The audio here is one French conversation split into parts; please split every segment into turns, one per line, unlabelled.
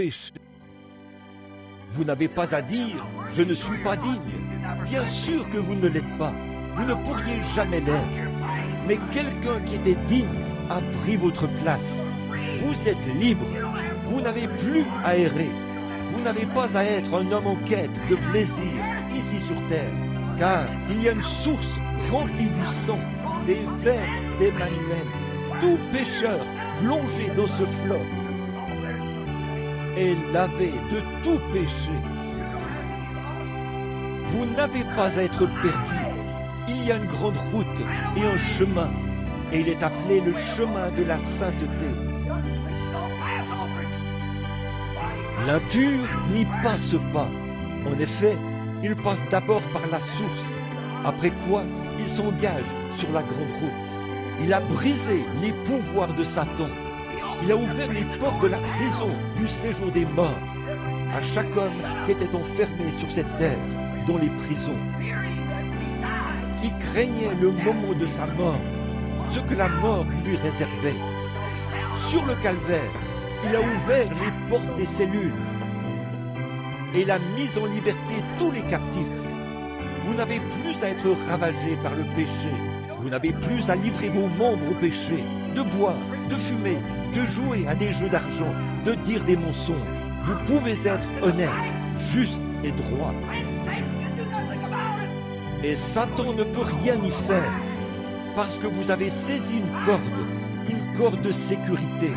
péché. Vous n'avez pas à dire « je ne suis pas digne ». Bien sûr que vous ne l'êtes pas. Vous ne pourriez jamais l'être. Mais quelqu'un qui était digne a pris votre place. Vous êtes libre. Vous n'avez plus à errer. Vous n'avez pas à être un homme en quête de plaisir ici sur terre. Car il y a une source remplie du sang, des veines d'Emmanuel. Tout pécheur plongé dans ce fleuve est lavé de tout péché. Vous n'avez pas à être perdu. Il y a une grande route et un chemin, et il est appelé le chemin de la sainteté. L'impur n'y passe pas. En effet, il passe d'abord par la source, après quoi il s'engage sur la grande route. Il a brisé les pouvoirs de Satan. Il a ouvert les portes de la prison du séjour des morts à chaque homme qui était enfermé sur cette terre, dans les prisons, qui craignait le moment de sa mort, ce que la mort lui réservait. Sur le calvaire, il a ouvert les portes des cellules et il a mis en liberté tous les captifs. Vous n'avez plus à être ravagé par le péché. Vous n'avez plus à livrer vos membres au péché, de boire, de fumer, de jouer à des jeux d'argent, de dire des mensonges. Vous pouvez être honnête, juste et droit. Et Satan ne peut rien y faire, parce que vous avez saisi une corde de sécurité,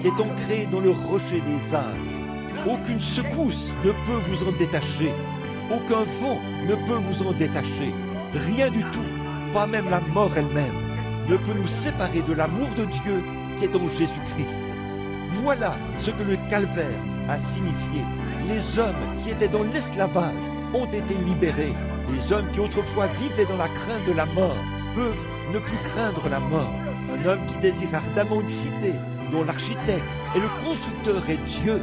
qui est ancrée dans le rocher des âges. Aucune secousse ne peut vous en détacher, aucun vent ne peut vous en détacher, rien du tout, pas même la mort elle-même, ne peut nous séparer de l'amour de Dieu qui est en Jésus-Christ. Voilà ce que le calvaire a signifié. Les hommes qui étaient dans l'esclavage ont été libérés. Les hommes qui autrefois vivaient dans la crainte de la mort peuvent ne plus craindre la mort. Un homme qui désire ardemment une cité dont l'architecte et le constructeur est Dieu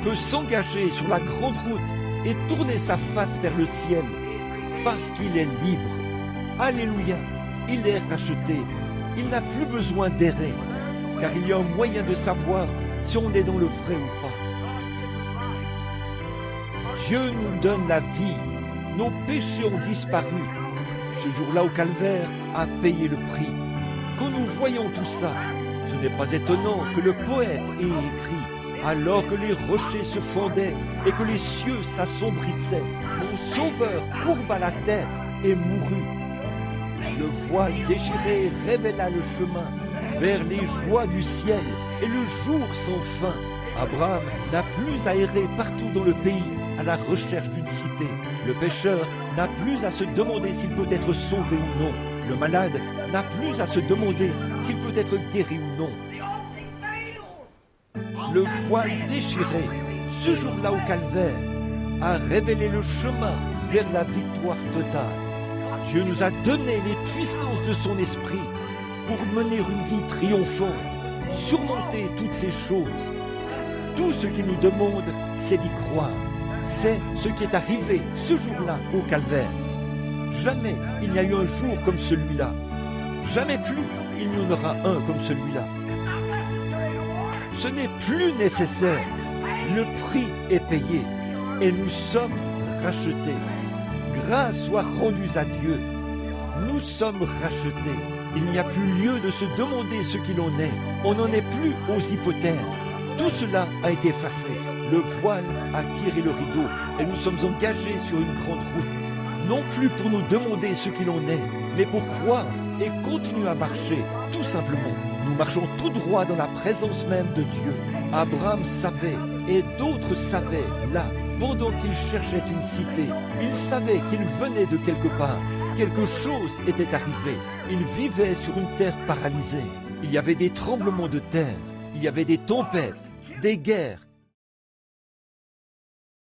peut s'engager sur la grande route et tourner sa face vers le ciel parce qu'il est libre. Alléluia, il est racheté. Il n'a plus besoin d'errer car il y a un moyen de savoir si on est dans le vrai ou pas. Dieu nous donne la vie. Nos péchés ont disparu. Ce jour-là au calvaire a payé le prix. Quand nous voyons tout ça, ce n'est pas étonnant que le poète ait écrit « Alors que les rochers se fondaient et que les cieux s'assombrissaient, mon sauveur courba la tête et mourut. Le voile déchiré révéla le chemin vers les joies du ciel et le jour sans fin. Abraham n'a plus à errer partout dans le pays à la recherche d'une cité. Le pécheur n'a plus à se demander s'il peut être sauvé ou non. Le malade n'a plus à se demander s'il peut être guéri ou non. Le voile déchiré, ce jour-là au calvaire, a révélé le chemin vers la victoire totale. Dieu nous a donné les puissances de son esprit pour mener une vie triomphante, surmonter toutes ces choses. Tout ce qu'il nous demande, c'est d'y croire. C'est ce qui est arrivé ce jour-là au calvaire. Jamais il n'y a eu un jour comme celui-là. Jamais plus il n'y en aura un comme celui-là. Ce n'est plus nécessaire. Le prix est payé et nous sommes rachetés. Grâce soit rendue à Dieu. Nous sommes rachetés. Il n'y a plus lieu de se demander ce qu'il en est. On n'en est plus aux hypothèses. Tout cela a été effacé. Le voile a tiré le rideau et nous sommes engagés sur une grande route. Non plus pour nous demander ce qu'il en est, mais pour croire et continuer à marcher, tout simplement. Nous marchons tout droit dans la présence même de Dieu. Abraham savait et d'autres savaient, là, pendant qu'il cherchait une cité. Il savait qu'il venait de quelque part. Quelque chose était arrivé. Il vivait sur une terre paralysée. Il y avait des tremblements de terre. Il y avait des tempêtes, des guerres